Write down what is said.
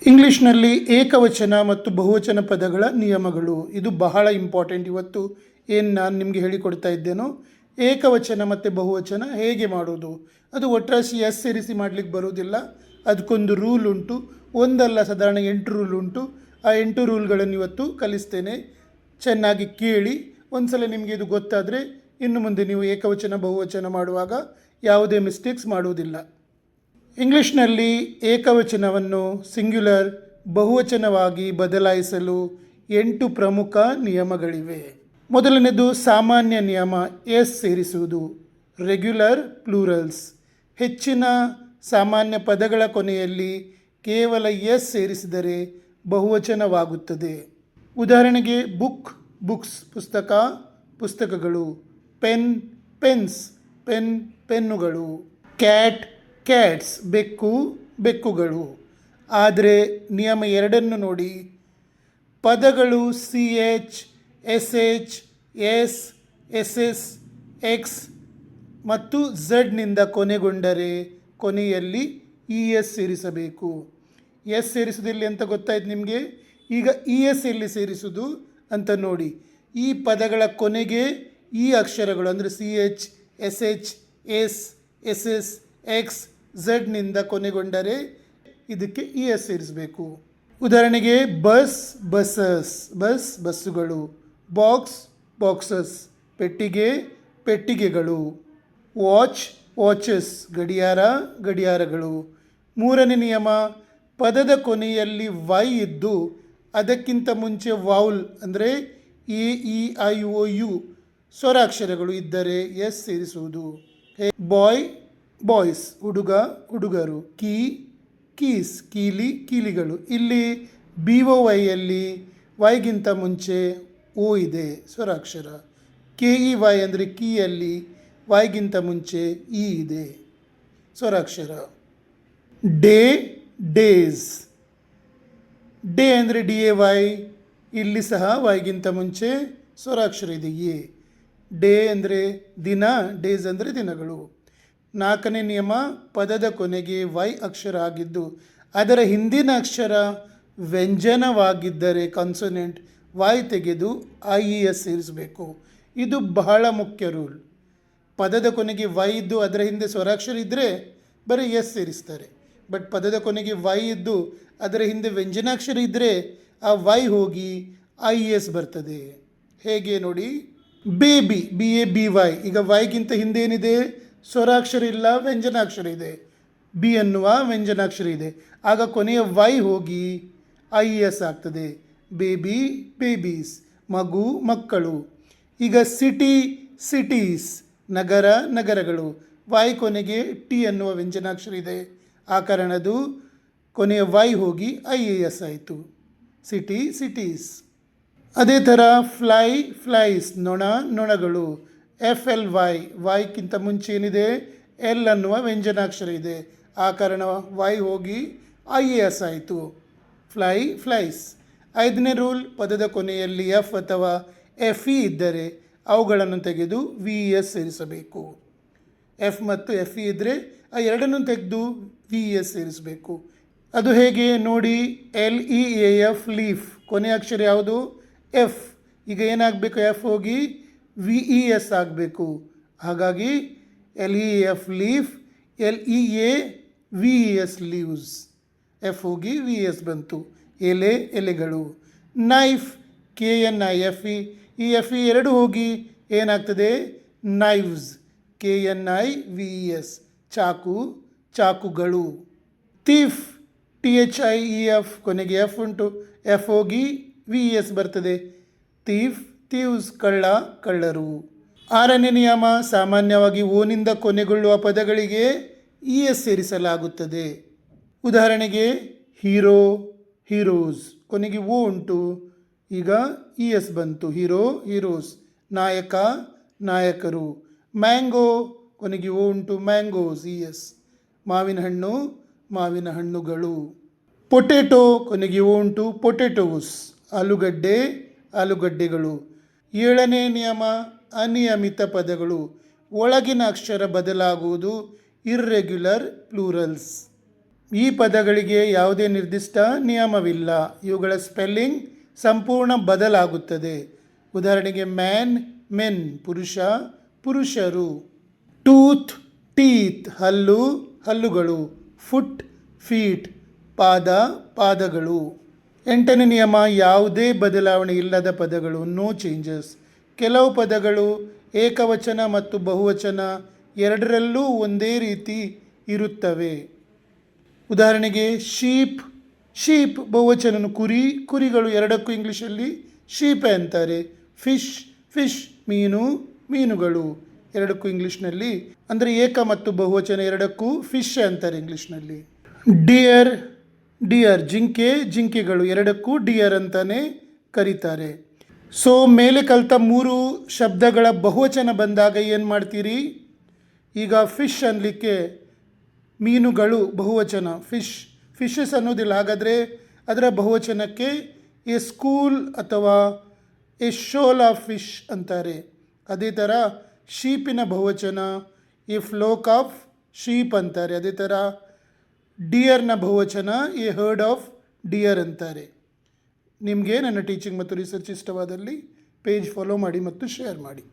ಇಂಗ್ಲೀಷ್ನಲ್ಲಿ ಏಕವಚನ ಮತ್ತು ಬಹುವಚನ ಪದಗಳ ನಿಯಮಗಳು. ಇದು ಬಹಳ ಇಂಪಾರ್ಟೆಂಟ್. ಇವತ್ತು ಏನು ನಾನು ನಿಮಗೆ ಹೇಳಿಕೊಡ್ತಾ ಇದ್ದೇನೋ, ಏಕವಚನ ಮತ್ತು ಬಹುವಚನ ಹೇಗೆ ಮಾಡೋದು, ಅದು ಒಟ್ರಾಸಿ ಎಸ್ ಸೇರಿಸಿ ಮಾಡಲಿಕ್ಕೆ ಬರೋದಿಲ್ಲ. ಅದಕ್ಕೊಂದು ರೂಲ್ ಉಂಟು, ಒಂದಲ್ಲ ಸಾಧಾರಣ 8 ರೂಲ್ ಉಂಟು. ಆ 8 ರೂಲ್ಗಳನ್ನು ಇವತ್ತು ಕಲಿಸ್ತೇನೆ. ಚೆನ್ನಾಗಿ ಕೇಳಿ. ಒಂದು ಸಲ ನಿಮಗೆ ಇದು ಗೊತ್ತಾದರೆ ಇನ್ನು ಮುಂದೆ ನೀವು ಏಕವಚನ ಬಹುವಚನ ಮಾಡುವಾಗ ಯಾವುದೇ ಮಿಸ್ಟೇಕ್ಸ್ ಮಾಡುವುದಿಲ್ಲ. ಇಂಗ್ಲೀಷ್ನಲ್ಲಿ ಏಕವಚನವನ್ನು ಸಿಂಗ್ಯುಲರ್ ಬಹುವಚನವಾಗಿ ಬದಲಾಯಿಸಲು 8 ಪ್ರಮುಖ ನಿಯಮಗಳಿವೆ. ಮೊದಲನೇದು ಸಾಮಾನ್ಯ ನಿಯಮ, ಎಸ್ ಸೇರಿಸುವುದು. ರೆಗ್ಯುಲರ್ ಪ್ಲೂರಲ್ಸ್, ಹೆಚ್ಚಿನ ಸಾಮಾನ್ಯ ಪದಗಳ ಕೊನೆಯಲ್ಲಿ ಕೇವಲ ಎಸ್ ಸೇರಿಸಿದರೆ ಬಹುವಚನವಾಗುತ್ತದೆ. ಉದಾಹರಣೆಗೆ ಬುಕ್ ಬುಕ್ಸ್, ಪುಸ್ತಕ ಪುಸ್ತಕಗಳು. ಪೆನ್ ಪೆನ್ಸ್, ಪೆನ್ನುಗಳು. ಕ್ಯಾಟ್ ಕ್ಯಾಟ್ಸ್, ಬೆಕ್ಕು ಬೆಕ್ಕುಗಳು. ಆದರೆ ನಿಯಮ 2 ನೋಡಿ. ಪದಗಳು CH, SH, S, SS, X ಮತ್ತು ಝಡ್ನಿಂದ ಕೊನೆಗೊಂಡರೆ ಕೊನೆಯಲ್ಲಿ ES ಸೇರಿಸಬೇಕು. ಎಸ್ ಸೇರಿಸೋದಿಲ್ಲ ಅಂತ ಗೊತ್ತಾಯ್ತು ನಿಮಗೆ. ಈಗ ES ಎಲ್ಲಿ ಸೇರಿಸೋದು ಅಂತ ನೋಡಿ. ಈ ಪದಗಳ ಕೊನೆಗೆ ಈ ಅಕ್ಷರಗಳು ಅಂದರೆ CH, SH, S, SS, X, ಝಡ್ನಿಂದ ಕೊನೆಗೊಂಡರೆ ಇದಕ್ಕೆ ES ಸೇರಿಸಬೇಕು. ಉದಾಹರಣೆಗೆ ಬಸ್ ಬಸ್ಸಸ್, ಬಸ್ ಬಸ್ಸುಗಳು. ಬಾಕ್ಸ್ ಬಾಕ್ಸಸ್, ಪೆಟ್ಟಿಗೆ ಪೆಟ್ಟಿಗೆಗಳು. ವಾಚ್ ವಾಚಸ್, ಗಡಿಯಾರ ಗಡಿಯಾರಗಳು. ಮೂರನೇ ನಿಯಮ, ಪದದ ಕೊನೆಯಲ್ಲಿ ವೈ ಇದ್ದು ಅದಕ್ಕಿಂತ ಮುಂಚೆ ವೌಲ್ ಅಂದರೆ AEIOU ಸ್ವರಾಕ್ಷರಗಳು ಇದ್ದರೆ ಎಸ್ ಸೇರಿಸುವುದು. ಬಾಯ್ ಬಾಯ್ಸ್, ಹುಡುಗ ಹುಡುಗರು. ಕೀಸ್ ಕೀಲಿ ಕೀಲಿಗಳು. ಇಲ್ಲಿ BOYಯಲ್ಲಿ ವೈಗಿಂತ ಮುಂಚೆ ಓ ಇದೆ ಸ್ವರಾಕ್ಷರ. KEY ಅಂದರೆ ಕೀಯಲ್ಲಿ ವೈಗಿಂತ ಮುಂಚೆ ಇ ಇದೆ ಸ್ವರಾಕ್ಷರ. ಡೇ ಡೇಸ್, ಡೇ ಅಂದರೆ DAY, ಇಲ್ಲಿ ಸಹ ವೈಗಿಂತ ಮುಂಚೆ ಸ್ವರಾಕ್ಷರ ಇದೆ ಎ. ಡೇ ಅಂದರೆ ದಿನ, ಡೇಸ್ ಅಂದರೆ ದಿನಗಳು. ನಾಲ್ಕನೇ ನಿಯಮ, ಪದದ ಕೊನೆಗೆ ವೈ ಅಕ್ಷರ ಆಗಿದ್ದು ಅದರ ಹಿಂದಿನ ಅಕ್ಷರ ವ್ಯಂಜನವಾಗಿದ್ದರೆ ಕಾನ್ಸೊನೆಂಟ್ ವೈ ತೆಗೆದು IES ಸೇರಿಸಬೇಕು. ಇದು ಬಹಳ ಮುಖ್ಯ ರೂಲ್. ಪದದ ಕೊನೆಗೆ ವೈ ಇದ್ದು ಅದರ ಹಿಂದೆ ಸ್ವರಾಕ್ಷರ ಇದ್ದರೆ ಬರೀ ಎಸ್ ಸೇರಿಸ್ತಾರೆ. ಬಟ್ ಪದದ ಕೊನೆಗೆ ವೈ ಇದ್ದು ಅದರ ಹಿಂದೆ ವ್ಯಂಜನಾಕ್ಷರ ಇದ್ದರೆ ಆ ವೈ ಹೋಗಿ IES ಬರ್ತದೆ. ಹೇಗೆ ನೋಡಿ. ಬೇಬಿ BABY, ಈಗ ವೈಗಿಂತ ಹಿಂದೆ ಏನಿದೆ, ಸ್ವರಾಕ್ಷರ ಇಲ್ಲ, ವ್ಯಂಜನಾಕ್ಷರ ಇದೆ. ಬಿ ಅನ್ನುವ ವ್ಯಂಜನಾಕ್ಷರ ಇದೆ. ಆಗ ಕೊನೆಯ ವೈ ಹೋಗಿ IES ಆಗ್ತದೆ. ಬೇಬಿ ಬೇಬೀಸ್, ಮಗು ಮಕ್ಕಳು. ಈಗ ಸಿಟಿ ಸಿಟೀಸ್, ನಗರ ನಗರಗಳು. ವೈ ಕೊನೆಗೆ ಟಿ ಅನ್ನುವ ವ್ಯಂಜನಾಕ್ಷರ ಇದೆ. ಆ ಕಾರಣದು ಕೊನೆಯ ವೈ ಹೋಗಿ IAS ಆಯಿತು. City cities. ಅದೇ ಥರ ಫ್ಲೈ ಫ್ಲೈಸ್, ನೊಣ ನೊಣಗಳು. FLY, ವೈಕ್ಕಿಂತ ಮುಂಚೆ ಏನಿದೆ, ಎಲ್ ಅನ್ನುವ ವ್ಯಂಜನಾಕ್ಷರ ಇದೆ. ಆ ಕಾರಣ ವೈ ಹೋಗಿ IAS ಆಯಿತು. Fly flies. 5ನೇ ರೂಲ್, ಪದದ ಕೊನೆಯಲ್ಲಿ ಎಫ್ ಅಥವಾ FE ಇದ್ದರೆ ಅವುಗಳನ್ನು ತೆಗೆದು VES ಸೇರಿಸಬೇಕು. ಎಫ್ ಮತ್ತು FE ಇದ್ದರೆ ಆ ಎರಡನ್ನು ತೆಗೆದು VES ಸೇರಿಸಬೇಕು. ಅದು ಹೇಗೆ ನೋಡಿ. LEAF ಲೀಫ್, ಕೊನೆಯ ಅಕ್ಷರ ಯಾವುದು, ಎಫ್. ಈಗ ಏನಾಗಬೇಕು, ಎಫ್ ಹೋಗಿ VES ಆಗಬೇಕು. ಹಾಗಾಗಿ LEAF leaf, LEA VES leaves. F ಹೋಗಿ VES ಬಂತು. ಎಲೆ ಎಲೆಗಳು. ನೈಫ್ KNIFE, ಈ FE ಎರಡು ಹೋಗಿ ಏನಾಗ್ತದೆ, ನೈವ್ಸ್. KNIVES, ಚಾಕು ಚಾಕುಗಳು. ಥೀಫ್ THIEF, ಕೊನೆಗೆ ಎಫ್ ಉಂಟು, ಎಫ್ ಹೋಗಿ VES ಬರ್ತದೆ. ಥೀಫ್ ಥೀವ್ಸ್, ಕಳ್ಳ ಕಳ್ಳರು. 6ನೇ ನಿಯಮ, ಸಾಮಾನ್ಯವಾಗಿ ಓನಿಂದ ಕೊನೆಗೊಳ್ಳುವ ಪದಗಳಿಗೆ ES ಸೇರಿಸಲಾಗುತ್ತದೆ. ಉದಾಹರಣೆಗೆ ಹೀರೋ ಹೀರೋಸ್, ಕೊನೆಗೆ ಓ ಉಂಟು, ಈಗ ES ಬಂತು. Hero heroes. ನಾಯಕ ನಾಯಕರು. ಮ್ಯಾಂಗೋ, ಕೊನೆಗೆ ಓ ಉಂಟು, ಮ್ಯಾಂಗೋಸ್ ES. ಮಾವಿನ ಹಣ್ಣು ಮಾವಿನ ಹಣ್ಣುಗಳು. ಪೊಟೆಟೊ, ಕೊನೆಗೆ ಓ ಉಂಟು, ಪೊಟೆಟೋಸ್. ಆಲೂಗಡ್ಡೆ ಆಲೂಗಡ್ಡೆಗಳು. 7ನೇ ನಿಯಮ, ಅನಿಯಮಿತ ಪದಗಳು. ಒಳಗಿನ ಅಕ್ಷರ ಬದಲಾಗುವುದು. Irregular plurals. ಈ ಪದಗಳಿಗೆ ಯಾವುದೇ ನಿರ್ದಿಷ್ಟ ನಿಯಮವಿಲ್ಲ. ಇವುಗಳ ಸ್ಪೆಲ್ಲಿಂಗ್ ಸಂಪೂರ್ಣ ಬದಲಾಗುತ್ತದೆ. ಉದಾಹರಣೆಗೆ ಮ್ಯಾನ್, ಮೆನ್, ಪುರುಷ, ಪುರುಷರು. ಟೂತ್, ಟೀತ್, ಹಲ್ಲು, ಹಲ್ಲುಗಳು. ಫುಟ್, ಫೀಟ್, ಪಾದ, ಪಾದಗಳು. 8ನೇ ನಿಯಮ, ಯಾವುದೇ ಬದಲಾವಣೆ ಇಲ್ಲದ ಪದಗಳು, ನೋ ಚೇಂಜಸ್. ಕೆಲವು ಪದಗಳು ಏಕವಚನ ಮತ್ತು ಬಹುವಚನ ಎರಡರಲ್ಲೂ ಒಂದೇ ರೀತಿ ಇರುತ್ತವೆ. ಉದಾಹರಣೆಗೆ ಶೀಪ್, ಶೀಪ್ ಬಹುವಚನ ಕುರಿ, ಕುರಿಗಳು ಎರಡಕ್ಕೂ ಇಂಗ್ಲೀಷಲ್ಲಿ ಶೀಪೆ ಅಂತಾರೆ. ಫಿಶ್, ಫಿಶ್ ಮೀನು, ಮೀನುಗಳು ಎರಡಕ್ಕೂ ಇಂಗ್ಲೀಷ್ನಲ್ಲಿ ಅಂದರೆ ಏಕ ಮತ್ತು ಬಹುವಚನ ಎರಡಕ್ಕೂ ಫಿಶ್ ಅಂತಾರೆ ಇಂಗ್ಲೀಷ್ನಲ್ಲಿ. ಡಿಯರ್, ಡಿಯರ್ ಜಿಂಕೆ, ಜಿಂಕೆಗಳು ಎರಡಕ್ಕೂ ಡಿಯರ್ ಅಂತಾನೆ ಕರೀತಾರೆ. ಸೊ ಮೇಲೆ ಕಲಿತ 3 ಶಬ್ದಗಳ ಬಹುವಚನ ಬಂದಾಗ ಏನು ಮಾಡ್ತೀರಿ? ಈಗ ಫಿಶ್ ಅನ್ನಲಿಕ್ಕೆ ಮೀನುಗಳು ಬಹುವಚನ ಫಿಶ್, ಫಿಶಸ್ ಅನ್ನೋದಿಲ್ಲ. ಹಾಗಾದರೆ ಅದರ ಬಹುವಚನಕ್ಕೆ ಎ ಸ್ಕೂಲ್ ಅಥವಾ ಎ ಶೋಲ್ ಆಫ್ ಫಿಶ್ ಅಂತಾರೆ. ಅದೇ ಥರ ಶೀಪಿನ ಬಹುವಚನ ಎ ಫ್ಲೋಕ್ ಆಫ್ ಶೀಪ್ ಅಂತಾರೆ. ಅದೇ ಥರ ಡಿಯರ್ನ ಬಹುವಚನ ಎ ಹರ್ಡ್ ಆಫ್ ಡಿಯರ್ ಅಂತಾರೆ. ನಿಮಗೆ ನನ್ನ ಟೀಚಿಂಗ್ ಮತ್ತು ರಿಸರ್ಚ್ ಇಷ್ಟವಾದಲ್ಲಿ ಪೇಜ್ ಫಾಲೋ ಮಾಡಿ ಮತ್ತು ಶೇರ್ ಮಾಡಿ.